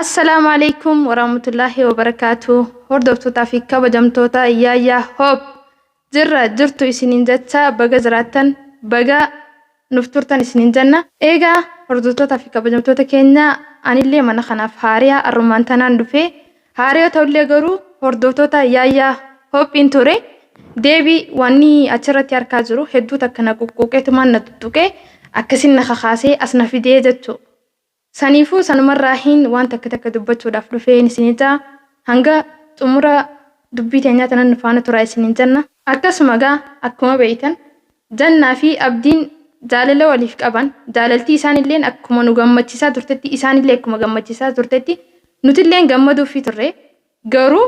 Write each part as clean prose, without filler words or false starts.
Assalamu alaikum warahmatullahi wabarakatuh. Hordoftoota fi kabajamtoota Iyyaayyaa Hoop jirtu isiniin jecha baga jiraattan baga nuuf turtan isiniin jenna. Egaa hordoftoota fi kabajamtoota keenya anillee mana kanaaf haariyaa arrumaan tanaan dhufee haariyaa ta'ullee garuu hordoftoota Iyyaayyaa Hoophiin ture deebii wanni achirratti harkaa jiru hedduu takka na quqquuqeetumaan na tuttuqee akkasiin na kakaasee as na fidee jechuudha. Saniifuu sanumarraahiin waan takka dubbachuudhaaf dhufeen isinita hanga xumura dubbii teenyaa tanan faana turaa isiniin jenna. Akkasuma gaa akkuma beeytan jannaa fi abdiin jaalala waliif qaban jaalaltii isaanillee akkuma nu gammachiisaa turtetti isaanillee akkuma gammachiisaa turtetti nutillee gammaduufi turre garuu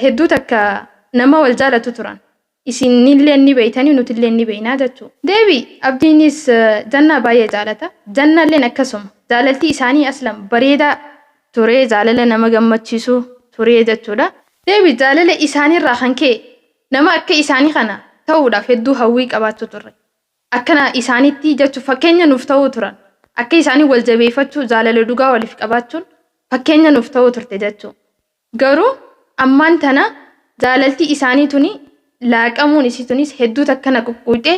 hedduu takka nama wal jaalatu turan. Isinillee ni beeytanii nutillee ni beeynaa jechuudha. Deebii abdiinis jannaa baay'ee jaalata. Jannaalleen akkasuma jaalaltii isaanii aslan bareedaa ture jaalala nama gammachiisu ture jechuudha. Deebii jaalala isaaniirraa kan ka'e nama akka isaanii kana ta'uudhaaf hedduu hawwii qabaachuu turre. Akkana isaanitti jechuun fakkeenya nuuf ta'uu turan. Akka isaanii wal jabeeffachuu jaalala dhugaa waliif qabaachuun fakkeenya nuuf ta'uu turte jechuudha. Garuu ammaan tana jaalaltii isaanii tuni laaqamuun isitunis hedduu takka na quqquuqee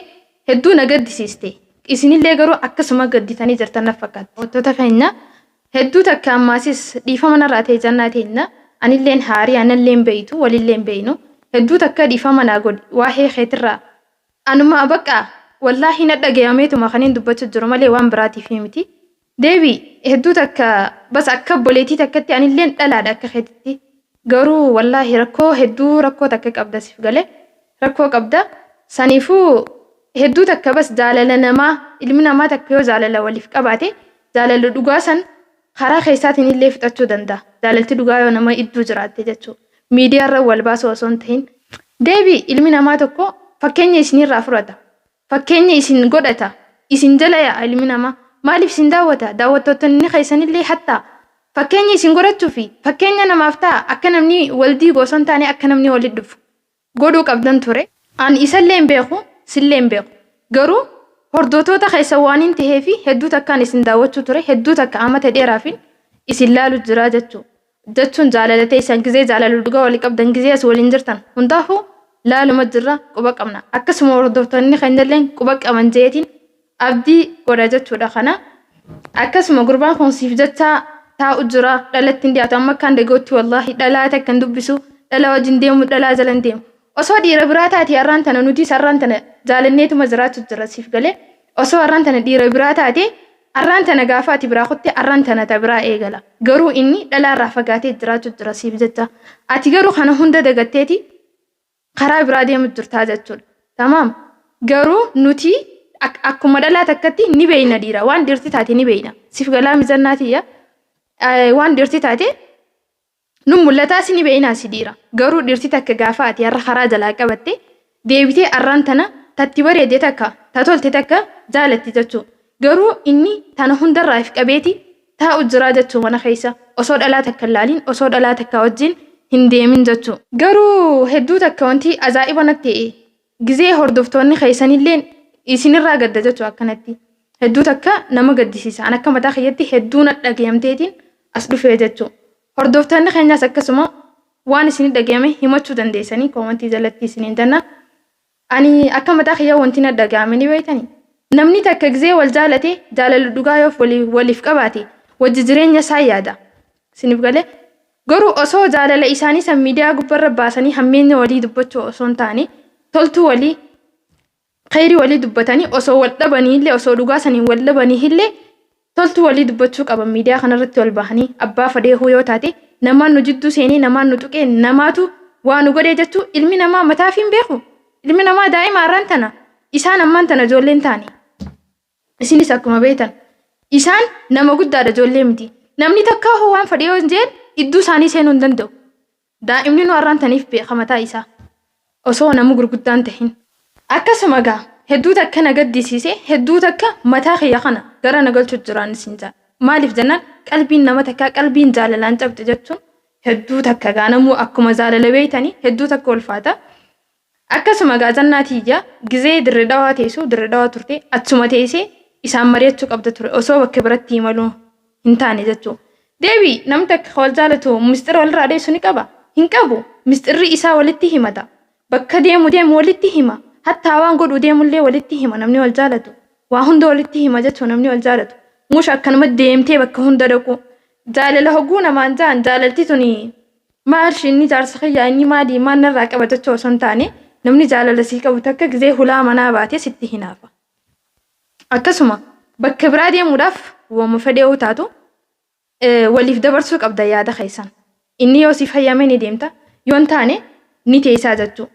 hedduu na gaddisiiste. Isinillee garuu akkasuma gadditanii jirtan na fakkaata. Wantoota keenya hedduu takka ammaasis dhiifama narraa ta'e jannaa teenya anilleen haarii analleen beeytu walilleen beeynu hedduu takka dhiifama naa godhi waa'ee keetirraa anuma bakka wallaahi na dhagayameetuma kaniin dubbachuu jiru malee waan biraatiif miti. Deebii hedduu takka bas akka boleetii takkatti anilleen dhalaadha akka keetitti garuu wallaahi rakkoo takka qabda siif galee rakkoo qabda saniifuu hedduu takka bas jaalala namaa ilmi namaa takka yoo jaalala waliif qabaate jaalala dhugaa san karaa keessaatiin illee fixachuu danda'a. Jaalalti dhugaa yoo nama iddoo jiraatte jechuudha. Miidiyaarra wal baasuu osoo hin ta'in deebii ilmi namaa tokko fakkeenya isinirraa fudhata. Fakkeenya isin godhata. Isin jala yaa'a ilmi namaa maaliif isin daawwata? Daawwattoonni keessanillee hattaa fakkeenya isin godhachuu fi fakkeenya namaaf ta'a akka namni waldii gosoon taane akka namni walitti dhufu godhuu qabdan ture. Ani isallee hin beeku sillee hin beeku. Garuu hordoftoota keessa waan hin ta'ee fi hedduu takkaan isin daawwachuu ture hedduu takka amata dheeraafin isin laalu jira jechuun jaalala ta'e gizee jaalala dhugaa walii qabdan gizee as waliin jirtan hundaafuu laaluma jirra quba qabna. Akkasuma hordoftoonni keenyallee quba qaban jeetiin abdii godha jechuudha kana. Akkasuma gurbaan kun siif jecha taa'u jira dhalatti hin dhiyaatu amma akkaan dhagootti wallaahi dhalaa takka hin dubbisu dhalaa wajjin deemu dhalaa jala hin deemu. Osoo dhiira biraa taate har'aan tana nuti sarraan tana jaalanneetuma jiraachuu jira siif galee osoo har'aan tana dhiira biraa taate har'aan tana gaafa ati biraa kutte har'aan tana ta biraa eegala. Garuu inni dhalaarraa fagaatee jiraachuu jira siif jecha. Ati garuu kana hunda dagatteeti karaa biraa deemu jirtaa jechuudha. Tamaam garuu nuti akkuma dhalaa takkatti ni beeyna dhiira waan dhiirti taate ni beeyna. Siif galaa mizannaatiyya waan dhiirti taate nun mul'ataa si ni beeyna si dhiira. Garuu dhiirti takka gaafa ati har'a karaa jalaa qabatte deebitee har'aan tana tatti bareedee takka tatolte takka jaalatti jechuudha. Garuu inni tana hundarraa if qabeeti taa'u jira jechuudha mana keessa osoo dhalaa takka ilaaliin osoo dhalaa takka wajjin hin deemin jechuudha. Garuu hedduu takka wanti ajaa'iba natti ta'e gizee hordoftoonni keessanillee isinirraa gadda jechuudha akkanatti. Hedduu takka nama gaddisiisa. An akka mataa keeyyatti hedduu na dhagayamteetiin as dhufee jechuudha. Hordoftoonni keenyaas akkasuma waan isin dhagayame himachuu dandeessanii koomentii jalatti isiniin jenna. Ani akka mataa keeyyaa wanti na dhagayame ni beeytanii. Namni takka gizee wal jaalate jaalala dhugaa yoo waliif qabaate wajji jireenya isaa yaada. Isiniif galee garuu osoo jaalala isaanii san miidiyaa gubbarra baasanii hammeenya walii dubbachuu osoo hin taane toltuu walii khayrii walii dubbatanii osoo wal dhabanii illee osoo dhugaa sanii wal dhabanii illee toltuu walii dubbachuu qaban miidiyaa kanarratti wal bahanii abbaa fadeehuu yoo taate namaan nu jidduu seenee namaan nu tuqee namaatu waa nu godhee jechuu ilmi namaa mataaf hin beeku. Ilmi namaa daa'ima har'aan tana isaan ammaan tana ijoolleen taane. Isinis akkuma beektan isaan nama guddaadha ijoollee miti. Namni takka waan fedhe yoo hin jeen iddoo isaanii seenuu hin danda'u. Daa'imni nu har'aan taniif beeka mataa isaa osoo nama gurguddaan tahin. Akkasuma gaa hedduu takka na gaddisiise hedduu takka mataa kiyya kana gara na galchuu jiraan isin jaa. Maaliif jennaan qalbiin nama takkaa qalbiin jaalalaan cabde jechuun hedduu takka gaa namuu akkuma jaalala beeytanii hedduu takka ulfaata. Akkasuma gaa jannaatiyya gizee dirree dhawaa turte achuma teessee isaan mari'achuu qabda ture osoo bakka biratti imaluu hin taane jechuudha. deebi namta wal jaalatu mistira wal raadee suni qaba hin qabu mistirri isaa walitti himata bakka deemu walitti hima hatta waan godhu deemullee walitti hima namni wal jaalatu waa hunda walitti hima jechuun namni wal jaalatu mush akkanuma deemtee bakka hunda dhaqu jaalala hoguu namaan jaan jaalalti tuni maal shinni jaarsa khiyyaa inni maadii maan narraa qaba jechuu osoo hin taane namni jaalala sii qabu takka gizee hulaa manaa baatee sitti hinaafa akkasuma bakka biraa deemuudhaaf wama fedhee taatu waliif dabarsuu qabda yaada keessan inni yoo siif hayyame ni deemta yoo hin taane ni teessaa jechuu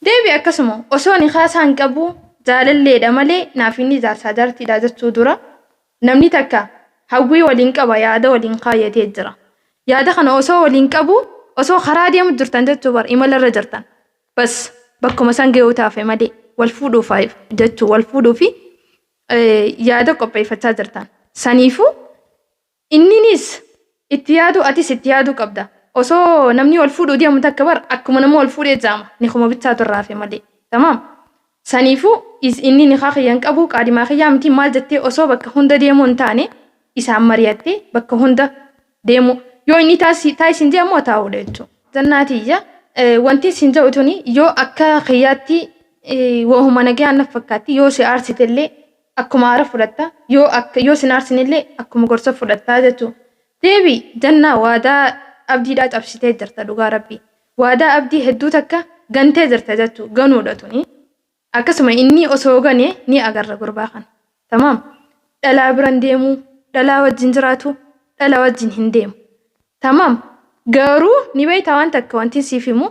deebi akkasuma osoo ni haasaan qabu jaalalleedha malee naaf inni jaarsaa jaartiidha jechuu dura namni takka hawwii waliin qaba yaada waliin kaayyatee jira yaada kana osoo waliin qabu osoo karaa deemu jirtan jechuu bar imalarra jirtan bas bakkuma san ga'uu taafe malee wal fuudhuuf jechuu wal fuudhuufi yaada qopheeffachaa jirtan saniifuu inninis itti yaadu atis itti yaadu qabda osoo namni wal fuudhuu deemu takka bar akkuma nama wal fuudhee jaama ni kuma bichaatu raafe malee tamam saniifuu inni ni khiyyan qabu qaadimaa khiyyaa miti maal jettee osoo bakka hunda deemu hin taane isaan mari'attee bakka hunda deemu yoo inni taasisin deemu taa'uudha jechuudha. Zannaatiyya wanti isin jedhutuni yoo akka khiyyaatti wahuma nagaan na fakkaatti yoo si aarsitellee akkuma aara fudhatta yoo si aarsinillee akkuma gorsa fudhatta jechuudha. Deebi jannaa waadaa abdiidhaa cabsitee jirta dhugaa rabbii. Waadaa abdii hedduu takka gantee jirta jechuudha ganuudha tuni. Akkasuma inni osoo ganee ni agarra gurbaa kana. Tamaam. Dhalaa biran deemu, dhalaa wajjin jiraatu, dhalaa wajjin hin deemu. Tamaam. Garuu ni beektaa waan takka wanti siif himu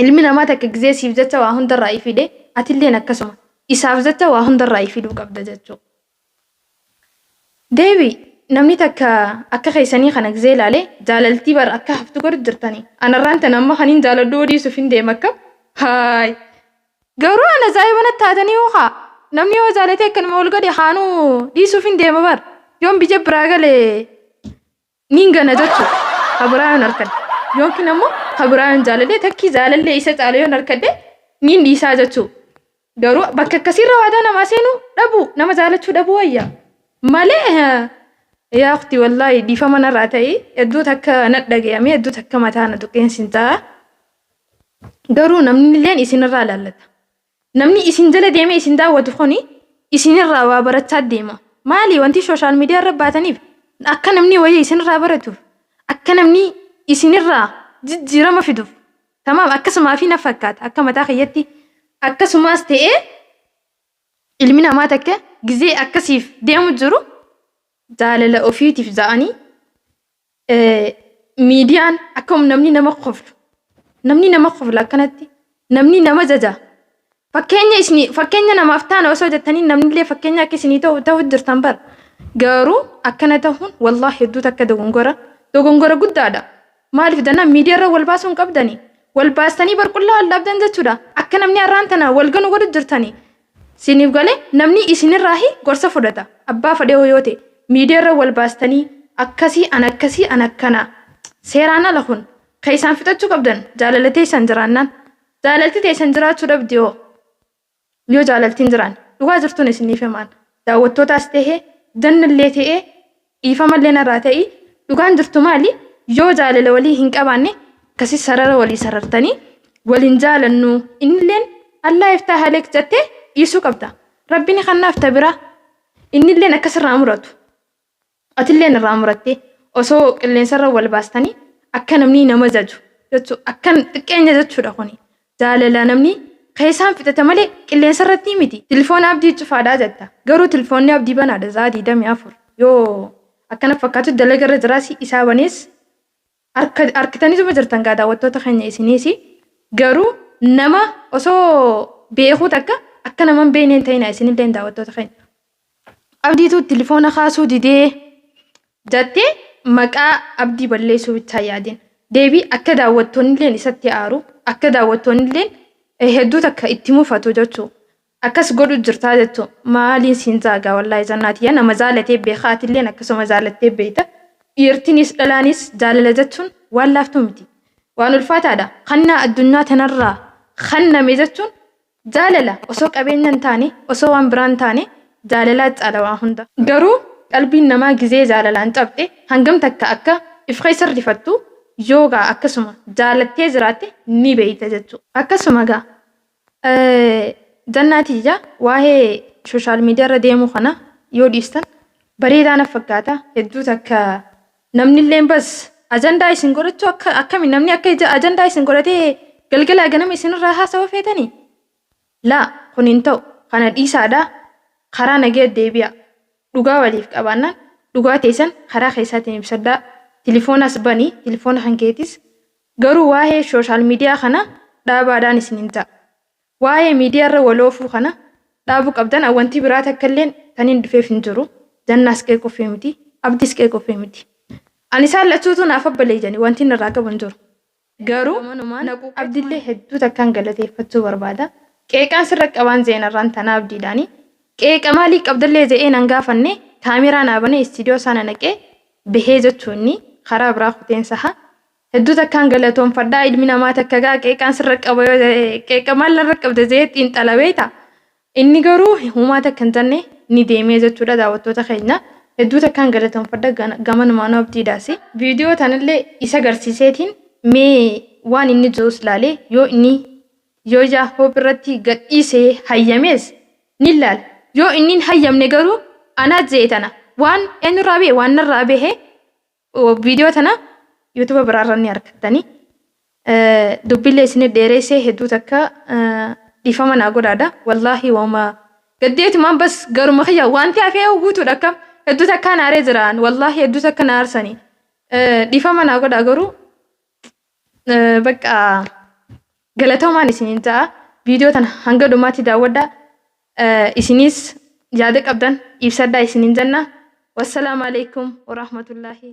ilmi namaa takka gizee siif jecha waa hundarraa ifide atilleen akkasuma isaaf jecha waa hundarraa ifiduu qabda jechuudha. Deebi namni takka akka keessanii kana gizee ilaalee jaalaltii bar akka haftu godhu jirtanii. Anarraan tan amma kaniin jaaladhu dhiisuuf hin deema akka haay. Garuu ana zaayibana taatanii hoo namni yoo jaalatee akkanuma ol gadi haanuu dhiisuuf hin deema bar yoon biyya biraa galee niin gana jechuudha. Habiraan harkadde yookiin ammoo habiraan jaalallee takkii jaalallee isa caalee yoon harkadde niin dhiisaa jechuudha. Garuu bakka akkasiirra waadaa namaa seenuu dhabu nama jaalachuu dhabu wayyaa malee yaa ukhti wallaahi dhiifama narraa ta'ee hedduu takka nadhagayame hedduu takka mataa na tuqeensin ta'a. Garuu namni illeen isinirraa laallata. Namni isin jala deemee isin daawwatu kuni isinirraa waa barachaa deema. Maali wanti sooshaal miidiyaa irra baataniif akka namni wayii isinirraa baratuuf akka namni isinirraa jijjiirama fiduuf. Tamaam akkasumaa fi na fakkaata akka mataa kiyyatti akkasumas ta'ee ilmi namaa takka gizee akkasiif deemu jiru jaalala ofiitiif za'anii miidiyaan akkam namni nama qoflu akkanatti namni nama jaja. Fakkeenya namaaf taana osoo jettanii namni illee fakkeenya akka isinii ta'u jirtan bar. Garuu akkana ta'uun wallaahi hedduu takka dogongora guddaadha. Maaliif danaa miidiyaarra wal baasuu hin qabdanii. Wal baastanii barqullaa wal dhaabdan jechuudha. Akka namni har'aan tana wal ganu godhu jirtanii. Siniif galee namni isinirraa gorsa fudhata. Abbaa fedhee yoo ta'e miidiyaarra wal baastanii akkasii an akkana. Seeraan ala kun kan isaan fixachuu qabdan jaalaltee isaan jiraannaan. Jaalalti teessan jiraachuu dhabdi yoo jaalaltiin jiraan dhugaa jirtuun isiniif himaan daawwattootaas ta'ee jannallee ta'ee dhiifamallee narraa ta'ee dhugaan jirtu maali yoo jaalala walii hin qabaanne akkasii sarara walii sarartanii waliin jaalannu innilleen Allah iftaa haleek jettee dhiisuu qabda. Rabbiin kannaaf tabiraa innilleen akkasirraa muratu. Atilleen irraa murattee osoo qilleensarra wal baastanii akka namni nama jaju jechuudha akkan xiqqeenya jechuudha kuni. Jaalala namni keessaan fixate malee qilleensarratti miti. Telefoon abdii cufaadhaa jetta. Garuu telefoonni abdii banaadha zaadii damee afur. Yoo akkana fakkaatu dalagarra jiraasi isaa banees harkitanii jirtan gaa daawwattoota keenya isiniisi. Garuu nama osoo beekuu takka akka naman beekneen ta'ina isinillee daawwattoota keenya. Abdiitu telefoona kaasuu didee jettee maqaa abdii balleessuu bichaa yaadeen. Deebii akka daawwattoonnilleen isatti aaru akka daawwattoonnilleen hedduu takka itti mufatu jechuudha. Akkas godhu jirtaa jechuudha. Maaliin siin zaagaa wallaahi zannaatiyya nama jaalatee beekaa atilleen akkasuma jaalattee beekta. Dhiirtinis dhalaanis jaalala jechuun waan laaftu miti. Waan ulfaataadha. Kannaa addunyaa tanarraa kanname jechuun jaalala osoo qabeenya hin taane osoo waan biraan taane jaalala caala waan hunda. Garuu قلبي نما جزء زعل لانتبته هنجم تك أكا إفخيسر رفتو يوغا أكسما جالتي زراتي نبي تجتو أكسما جا جناتي جا واه سوشيال ميديا رديمو خنا يوديستن بريدانا فكاتا هدو تك نمني اللين بس أجندة يسنقرتو أكا من نمني أكا أجندة يسنقرتي قلقل أغنم يسن راها سوا فيتاني لا خنينتو خانا ديسادا خرا نجي ديبيا dhugaa waliif qabaannaan dhugaa teessan karaa keessaatiin ibsaddaa tilifoonas banii tilifoona hankeetis garuu waa'ee sooshaal miidiyaa kana dhaabaadhaan isiniin ta'a waa'ee miidiyaarra waloofuu kana dhaabuu qabdan wanti biraa takka illeen taniin dhufeef hin jiru jannaas qe'ee qoffee miti abdiis qe'ee qoffee miti ani isaan lachuutu naaf abbalee jani wanti irraa qaban jiru garuu abdillee hedduu takkaan galateeffachuu barbaada qeeqaan sirra qabaan zeenarraan tanaa abdiidhaanii qeeqa maalii qabdallee ze'ee nan gaafanne kaameraa naabane istiidiyoo sana naqee bahee jechuunni karaa biraa kuteensa haa hedduu takkaan galatoonfadhaa ilmi namaa takka gaa qeeqaan sirra qaba qeeqa maal irra qabda ze'ee xiinxalabeeta inni garuu humaa takka hin tanne ni deemee jechuudha daawwattoota keenya hedduu takkaan galatoonfadha gama namaanoo abdiidhaasi viidiyoo tanallee isa agarsiiseetiin mee waan inni jirus laalee yoo ijaa hoob irratti gadhiisee hayyamees ni laala yoo inni hayyamne garuu ana zeetana waan enu rabe waan rabe he video tana youtube biraarra ni argattani dubbille isin dheereessee hedduu takka dhifama naa godhaadha wallahi wama gaddeetu man bas garuma khiyya wanti afee guutu dhakka hedduu takka naaree jiraan wallahi hedduu takka naarsani dhifama naa godhaa garuu bakka galatoomaan isiniin ta'a video tana hanga dhumaatti daawwadhaa isinis yaada qabdan ibsadhaa isiniin jenna wassalamu alaikum warahmatullahi